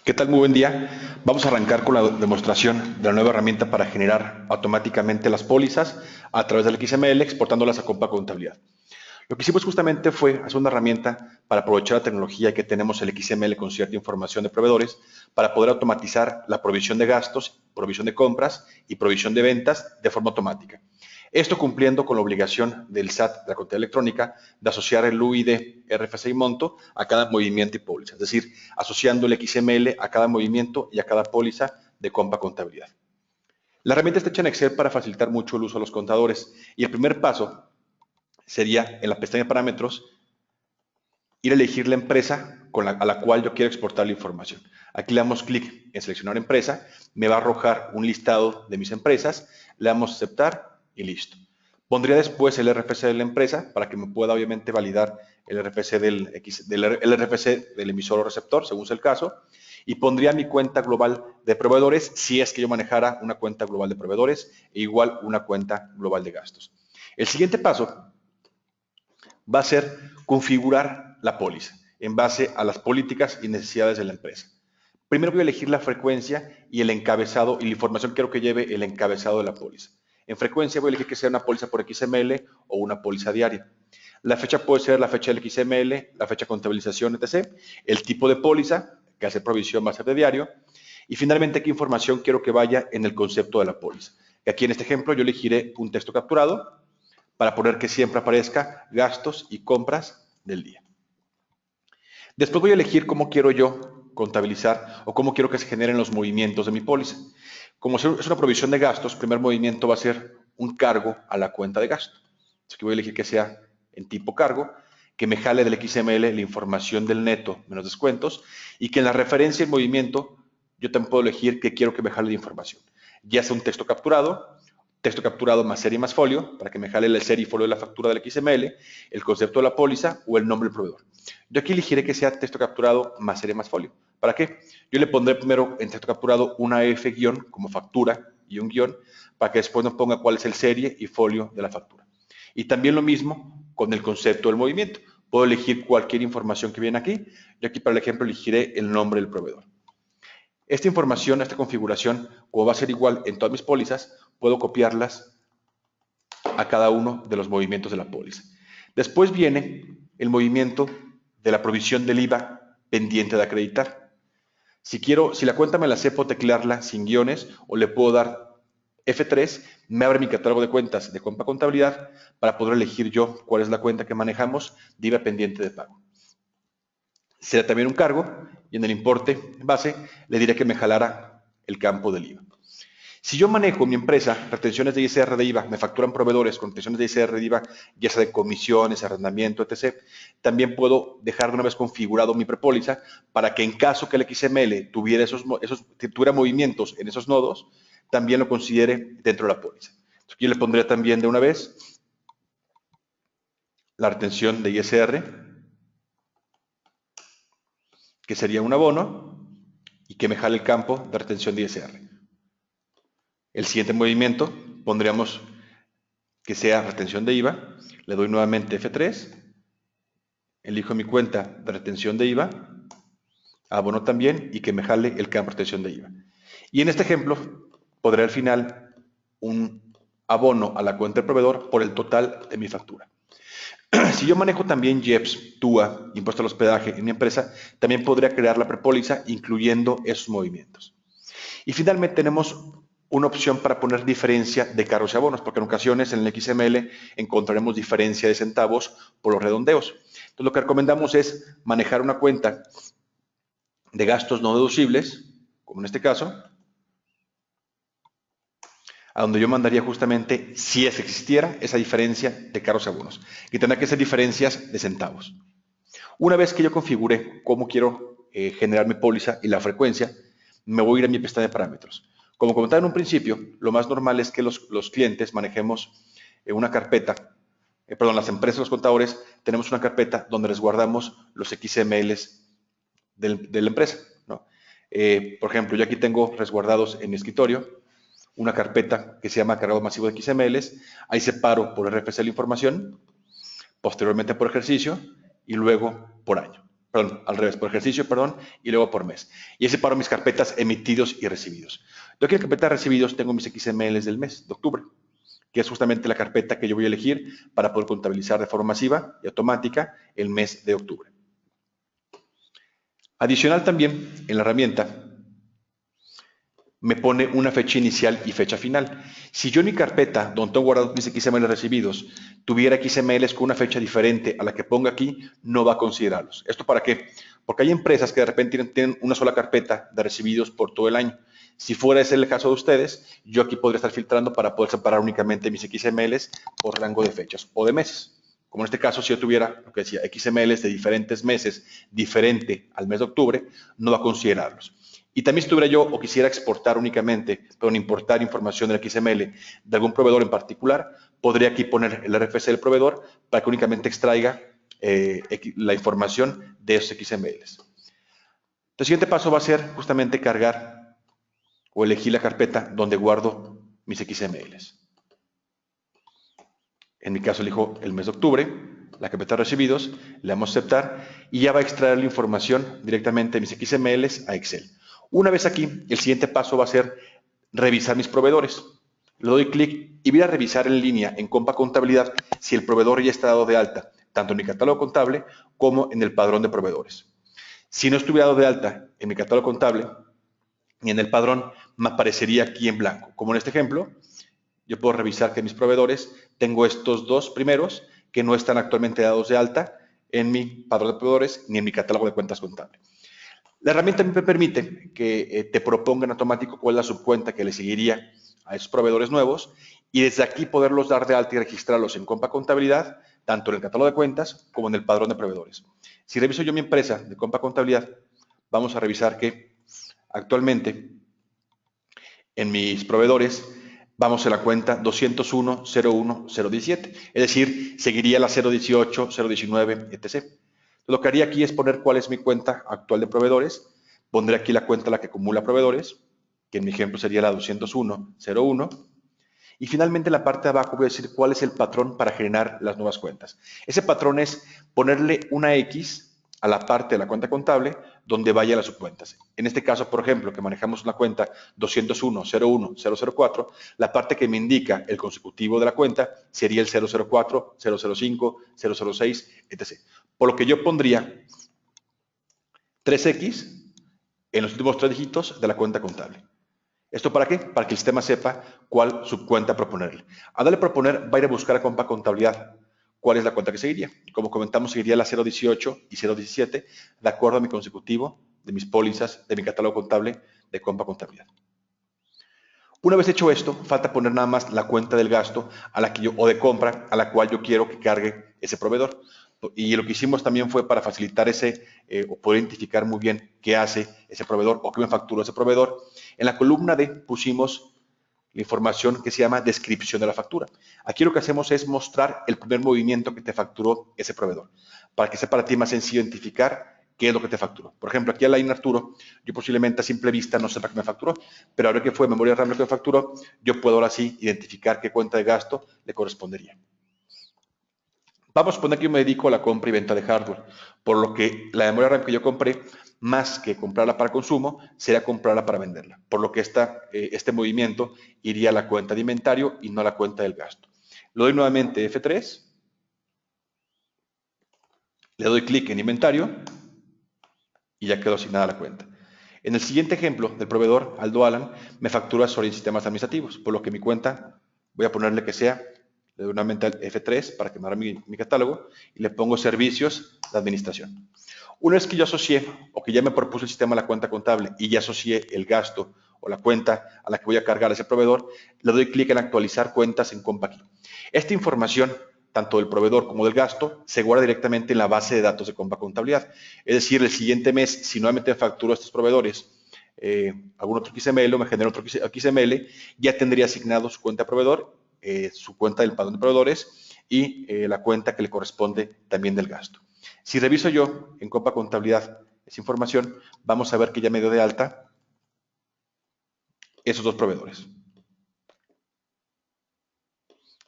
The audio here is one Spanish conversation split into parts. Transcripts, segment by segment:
¿Qué tal? Muy buen día. Vamos a arrancar con la demostración de la nueva herramienta para generar automáticamente las pólizas a través del XML, exportándolas a Compa Contabilidad. Lo que hicimos justamente fue hacer una herramienta para aprovechar la tecnología que tenemos el XML con cierta información de proveedores para poder automatizar la provisión de gastos, provisión de compras y provisión de ventas de forma automática. Esto cumpliendo con la obligación del SAT, de la contabilidad electrónica, de asociar el UID, RFC y monto a cada movimiento y póliza, es decir, asociando el XML a cada movimiento y a cada póliza de Compa Contabilidad. La herramienta está hecha en Excel para facilitar mucho el uso a los contadores y el primer paso sería en la pestaña de parámetros ir a elegir la empresa a la cual yo quiero exportar la información. Aquí le damos clic en seleccionar empresa, me va a arrojar un listado de mis empresas, le damos aceptar y listo. Pondría después el RFC de la empresa para que me pueda obviamente validar el RFC el RFC del emisor o receptor, según sea el caso, y pondría mi cuenta global de proveedores si es que yo manejara una cuenta global de proveedores e igual una cuenta global de gastos. El siguiente paso va a ser configurar la póliza en base a las políticas y necesidades de la empresa. Primero voy a elegir la frecuencia y el encabezado y la información que quiero que lleve el encabezado de la póliza. En frecuencia voy a elegir que sea una póliza por XML o una póliza diaria. La fecha puede ser la fecha del XML, la fecha de contabilización, etc. El tipo de póliza, que hace provisión va a ser de diario. Y finalmente, qué información quiero que vaya en el concepto de la póliza. Aquí en este ejemplo yo elegiré un texto capturado para poner que siempre aparezca gastos y compras del día. Después voy a elegir cómo quiero yo contabilizar o cómo quiero que se generen los movimientos de mi póliza. Como es una provisión de gastos, el primer movimiento va a ser un cargo a la cuenta de gasto. Así que voy a elegir que sea en tipo cargo, que me jale del XML la información del neto menos descuentos y que en la referencia y movimiento yo también puedo elegir que quiero que me jale la información. Ya sea un texto capturado más serie más folio, para que me jale el serie y folio de la factura del XML, el concepto de la póliza o el nombre del proveedor. Yo aquí elegiré que sea texto capturado más serie más folio. ¿Para qué? Yo le pondré primero en texto capturado una F guión como factura y un guión para que después nos ponga cuál es el serie y folio de la factura. Y también lo mismo con el concepto del movimiento. Puedo elegir cualquier información que viene aquí. Yo aquí para el ejemplo elegiré el nombre del proveedor. Esta información, esta configuración, como va a ser igual en todas mis pólizas, puedo copiarlas a cada uno de los movimientos de la póliza. Después viene el movimiento de la provisión del IVA pendiente de acreditar. Si la cuenta me la sé, puedo teclearla sin guiones o le puedo dar F3, me abre mi catálogo de cuentas de Compa Contabilidad para poder elegir yo cuál es la cuenta que manejamos de IVA pendiente de pago. Será también un cargo y en el importe base le diré que me jalara el campo del IVA. Si yo manejo mi empresa, retenciones de ISR de IVA, me facturan proveedores con retenciones de ISR de IVA, ya sea de comisiones, arrendamiento, etc., también puedo dejar de una vez configurado mi prepóliza para que en caso que el XML tuviera movimientos en esos nodos, también lo considere dentro de la póliza. Entonces, yo le pondría también de una vez la retención de ISR, que sería un abono, y que me jale el campo de retención de ISR. El siguiente movimiento pondríamos que sea retención de IVA, le doy nuevamente F3, elijo mi cuenta de retención de IVA, abono también y que me jale el campo de retención de IVA. Y en este ejemplo podré al final un abono a la cuenta del proveedor por el total de mi factura. Si yo manejo también IEPS, TUA, impuesto al hospedaje en mi empresa, también podría crear la prepóliza incluyendo esos movimientos. Y finalmente tenemos una opción para poner diferencia de cargos y abonos, porque en ocasiones en el XML encontraremos diferencia de centavos por los redondeos. Entonces lo que recomendamos es manejar una cuenta de gastos no deducibles, como en este caso, a donde yo mandaría justamente, si existiera, esa diferencia de cargos y abonos, y tendrá que ser diferencias de centavos. Una vez que yo configure cómo quiero generar mi póliza y la frecuencia, me voy a ir a mi pestaña de parámetros. Como comentaba en un principio, lo más normal es que los clientes manejemos una carpeta, las empresas, los contadores, tenemos una carpeta donde resguardamos los XMLs de la empresa, ¿no? Por ejemplo, yo aquí tengo resguardados en mi escritorio una carpeta que se llama cargado masivo de XMLs, ahí separo por RFC la información, posteriormente por ejercicio y luego por año. perdón, al revés, por ejercicio, perdón, y luego por mes. Y ese separo mis carpetas emitidos y recibidos. Yo aquí en la carpeta de recibidos tengo mis XMLs del mes de octubre, que es justamente la carpeta que yo voy a elegir para poder contabilizar de forma masiva y automática el mes de octubre. Adicional también, en la herramienta, me pone una fecha inicial y fecha final. Si yo en mi carpeta, donde tengo guardados mis XML recibidos, tuviera XMLs con una fecha diferente a la que ponga aquí, no va a considerarlos. ¿Esto para qué? Porque hay empresas que de repente tienen una sola carpeta de recibidos por todo el año. Si fuera ese el caso de ustedes, yo aquí podría estar filtrando para poder separar únicamente mis XMLs por rango de fechas o de meses. Como en este caso, si yo tuviera, lo que decía, XMLs de diferentes meses, diferente al mes de octubre, no va a considerarlos. Y también si tuviera yo o quisiera exportar únicamente, pero importar información del XML de algún proveedor en particular, podría aquí poner el RFC del proveedor para que únicamente extraiga la información de esos XMLs. El siguiente paso va a ser justamente cargar o elegir la carpeta donde guardo mis XMLs. En mi caso elijo el mes de octubre, la carpeta de recibidos, le damos a aceptar y ya va a extraer la información directamente de mis XMLs a Excel. Una vez aquí, el siguiente paso va a ser revisar mis proveedores. Le doy clic y voy a revisar en línea en Compa Contabilidad si el proveedor ya está dado de alta, tanto en mi catálogo contable como en el padrón de proveedores. Si no estuviera dado de alta en mi catálogo contable y en el padrón, me aparecería aquí en blanco. Como en este ejemplo, yo puedo revisar que mis proveedores, tengo estos dos primeros que no están actualmente dados de alta en mi padrón de proveedores ni en mi catálogo de cuentas contables. La herramienta me permite que te proponga en automático cuál es la subcuenta que le seguiría a esos proveedores nuevos y desde aquí poderlos dar de alta y registrarlos en Compa Contabilidad, tanto en el catálogo de cuentas como en el padrón de proveedores. Si reviso yo mi empresa de Compa Contabilidad, vamos a revisar que actualmente en mis proveedores vamos a la cuenta 201, 01, 017, es decir, seguiría la 018, 019, etc. Lo que haría aquí es poner cuál es mi cuenta actual de proveedores, pondré aquí la cuenta a la que acumula proveedores, que en mi ejemplo sería la 201, 01, y finalmente en la parte de abajo voy a decir cuál es el patrón para generar las nuevas cuentas. Ese patrón es ponerle una X a la parte de la cuenta contable donde vaya las subcuentas. En este caso, por ejemplo, que manejamos una cuenta 201, 01, 004, la parte que me indica el consecutivo de la cuenta sería el 004, 005, 006, etc. Por lo que yo pondría 3X en los últimos 3 dígitos de la cuenta contable. ¿Esto para qué? Para que el sistema sepa cuál subcuenta proponerle. A darle proponer, va a ir a buscar a Compa Contabilidad cuál es la cuenta que seguiría. Como comentamos, seguiría la 018 y 017, de acuerdo a mi consecutivo de mis pólizas, de mi catálogo contable de Compa Contabilidad. Una vez hecho esto, falta poner nada más la cuenta del gasto a la que yo, o de compra a la cual yo quiero que cargue ese proveedor. Y lo que hicimos también fue para facilitar o poder identificar muy bien qué hace ese proveedor o qué me facturó ese proveedor. En la columna D pusimos la información que se llama descripción de la factura. Aquí lo que hacemos es mostrar el primer movimiento que te facturó ese proveedor, para que sea para ti más sencillo identificar qué es lo que te facturó. Por ejemplo, aquí a Line Arturo, yo posiblemente a simple vista no sepa qué me facturó, pero ahora que fue memoria RAM lo que me facturó, yo puedo ahora sí identificar qué cuenta de gasto le correspondería. Vamos a poner que yo me dedico a la compra y venta de hardware, por lo que la memoria RAM que yo compré, más que comprarla para consumo, sería comprarla para venderla, por lo que este movimiento iría a la cuenta de inventario y no a la cuenta del gasto. Le doy nuevamente F3, le doy clic en inventario y ya quedó asignada la cuenta. En el siguiente ejemplo del proveedor, Aldo Alan, me factura sobre sistemas administrativos, por lo que mi cuenta, voy a ponerle que sea, le doy nuevamente al F3 para que me abra mi catálogo y le pongo servicios de administración. Una vez que yo asocié o que ya me propuso el sistema a la cuenta contable y ya asocié el gasto o la cuenta a la que voy a cargar a ese proveedor, le doy clic en actualizar cuentas en CompaKey. Esta información, tanto del proveedor como del gasto, se guarda directamente en la base de datos de Compa Contabilidad. Es decir, el siguiente mes, si nuevamente facturo a estos proveedores algún otro XML o me genera otro XML, ya tendría asignado su cuenta de proveedor, su cuenta del padrón de proveedores y la cuenta que le corresponde también del gasto. Si reviso yo en Compa Contabilidad esa información, vamos a ver que ya me dio de alta esos dos proveedores.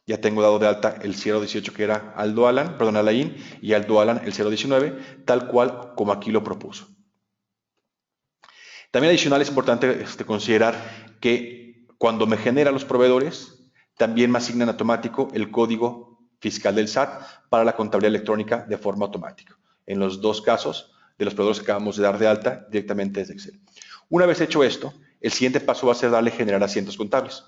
Ya tengo dado de alta el 018 que era Aldo Alan, perdón, Alain, y Aldo Alan el 019, tal cual como aquí lo propuso. También adicional es importante considerar que cuando me genera los proveedores, también me asignan automático el código fiscal del SAT para la contabilidad electrónica de forma automática. En los dos casos de los proveedores que acabamos de dar de alta directamente desde Excel. Una vez hecho esto, el siguiente paso va a ser darle generar asientos contables.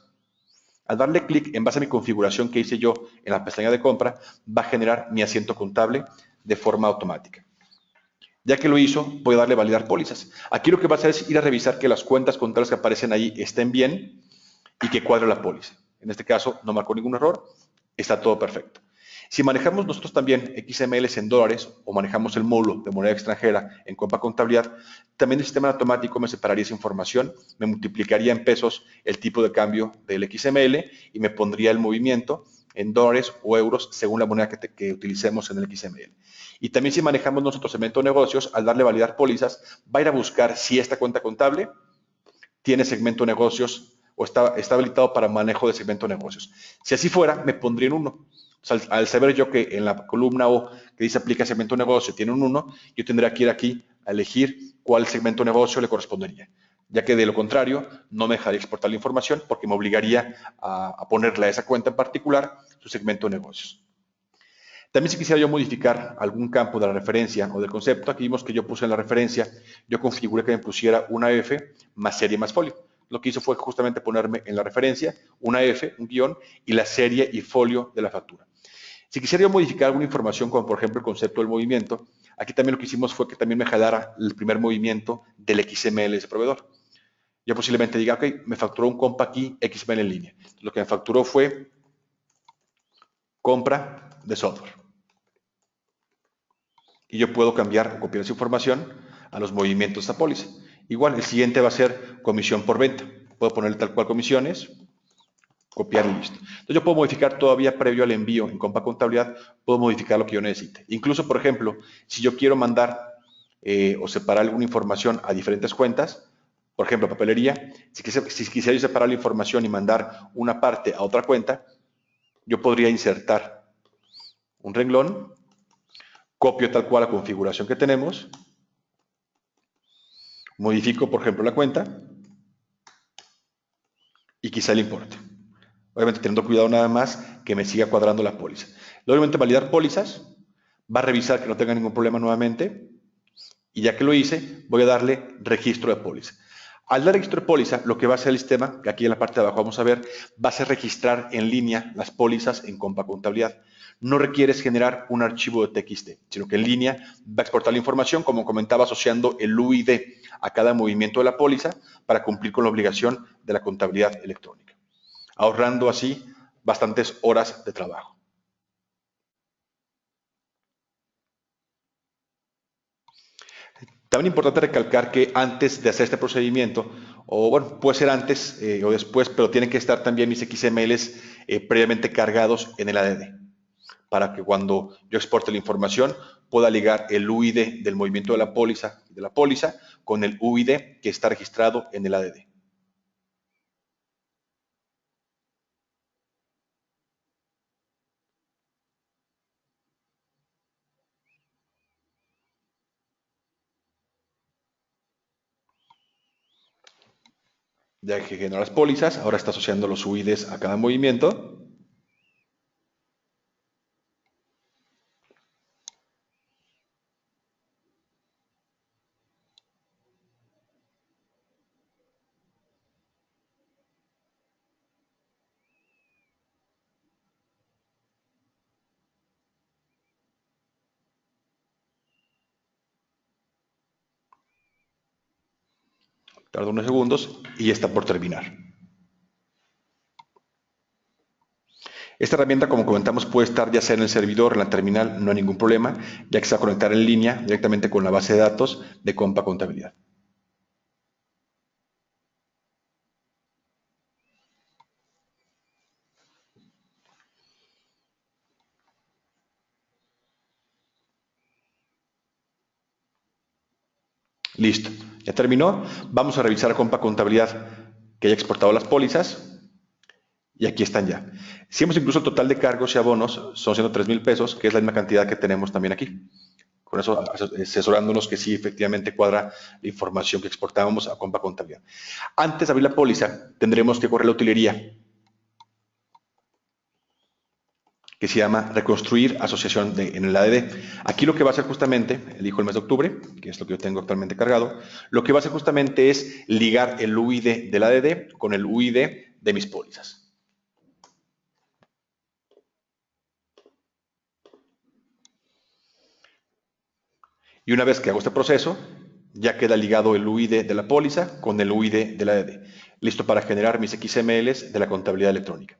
Al darle clic en base a mi configuración que hice yo en la pestaña de compra, va a generar mi asiento contable de forma automática. Ya que lo hizo, voy a darle validar pólizas. Aquí lo que va a hacer es ir a revisar que las cuentas contables que aparecen ahí estén bien y que cuadre la póliza. En este caso no marcó ningún error, está todo perfecto. Si manejamos nosotros también XMLs en dólares o manejamos el módulo de moneda extranjera en Compa Contabilidad, también el sistema automático me separaría esa información, me multiplicaría en pesos el tipo de cambio del XML y me pondría el movimiento en dólares o euros según la moneda que utilicemos en el XML. Y también si manejamos nosotros segmento de negocios, al darle validar pólizas, va a ir a buscar si esta cuenta contable tiene segmento de negocios o está habilitado para manejo de segmento de negocios. Si así fuera, me pondría en 1. O sea, al saber yo que en la columna O que dice aplica segmento de negocio tiene un 1, yo tendría que ir aquí a elegir cuál segmento de negocio le correspondería. Ya que de lo contrario, no me dejaría exportar la información porque me obligaría a ponerle a esa cuenta en particular su segmento de negocios. También si quisiera yo modificar algún campo de la referencia o del concepto, aquí vimos que yo puse en la referencia, yo configuré que me pusiera una F más serie más folio. Lo que hizo fue justamente ponerme en la referencia una F, un guión, y la serie y folio de la factura. Si quisiera yo modificar alguna información, como por ejemplo el concepto del movimiento, aquí también lo que hicimos fue que también me jalara el primer movimiento del XML de ese proveedor. Yo posiblemente diga, ok, me facturó un compa aquí XML en línea. Lo que me facturó fue compra de software. Y yo puedo cambiar o copiar esa información a los movimientos de esta póliza. Igual, el siguiente va a ser comisión por venta. Puedo ponerle tal cual comisiones, copiar y listo. Entonces yo puedo modificar todavía previo al envío en Compa Contabilidad, puedo modificar lo que yo necesite. Incluso, por ejemplo, si yo quiero mandar o separar alguna información a diferentes cuentas, por ejemplo, papelería, si quisiera yo separar la información y mandar una parte a otra cuenta, yo podría insertar un renglón, copio tal cual la configuración que tenemos, modifico, por ejemplo, la cuenta y quizá el importe. Obviamente teniendo cuidado nada más que me siga cuadrando la póliza. Obviamente validar pólizas, va a revisar que no tenga ningún problema nuevamente y ya que lo hice, voy a darle registro de póliza. Al dar registro de póliza, lo que va a hacer el sistema, que aquí en la parte de abajo vamos a ver, va a ser registrar en línea las pólizas en Compa Contabilidad. No requieres generar un archivo de TXT, sino que en línea va a exportar la información, como comentaba, asociando el UID a cada movimiento de la póliza para cumplir con la obligación de la contabilidad electrónica, ahorrando así bastantes horas de trabajo. También es importante recalcar que antes de hacer este procedimiento, o bueno, puede ser antes o después, pero tienen que estar también mis XMLs previamente cargados en el ADD, para que cuando yo exporte la información pueda ligar el UID del movimiento de la póliza con el UID que está registrado en el ADD. Ya que generó las pólizas, ahora está asociando los UIDs a cada movimiento. Tarda unos segundos y ya está por terminar. Esta herramienta, como comentamos, puede estar ya sea en el servidor, en la terminal, no hay ningún problema, ya que se va a conectar en línea directamente con la base de datos de Compa Contabilidad. Listo, ya terminó. Vamos a revisar Compa Contabilidad que haya exportado las pólizas. y aquí están ya. Si hemos incluso el total de cargos y abonos son 103,000 pesos, que es la misma cantidad que tenemos también aquí. Con eso asesorándonos que sí efectivamente cuadra la información que exportábamos a Compa Contabilidad. Antes de abrir la póliza, tendremos que correr la utilería, que se llama Reconstruir Asociación en el ADD. Aquí lo que va a hacer justamente, elijo el mes de octubre, que es lo que yo tengo actualmente cargado, lo que va a hacer justamente es ligar el UID del ADD con el UID de mis pólizas. Y una vez que hago este proceso, ya queda ligado el UID de la póliza con el UID de la ADD. Listo para generar mis XMLs de la contabilidad electrónica.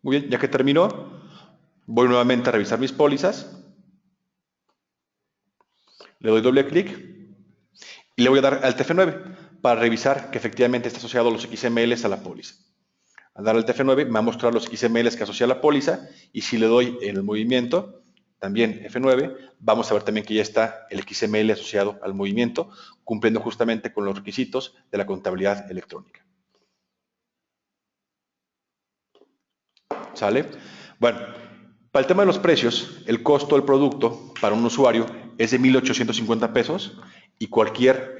Muy bien, ya que terminó, voy nuevamente a revisar mis pólizas, le doy doble clic y le voy a dar al TF9 para revisar que efectivamente está asociado los XMLs a la póliza. Al dar al TF9 me va a mostrar los XMLs que asocia a la póliza y si le doy en el movimiento, también F9, vamos a ver también que ya está el XML asociado al movimiento, cumpliendo justamente con los requisitos de la contabilidad electrónica. ¿Sale? Bueno, para el tema de los precios, el costo del producto para un usuario es de 1,850 pesos y cualquier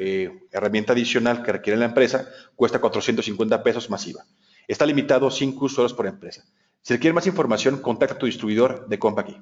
herramienta adicional que requiere la empresa cuesta 450 pesos masiva. Está limitado a 5 usuarios por empresa. Si requiere más información, contacta a tu distribuidor de Compa aquí.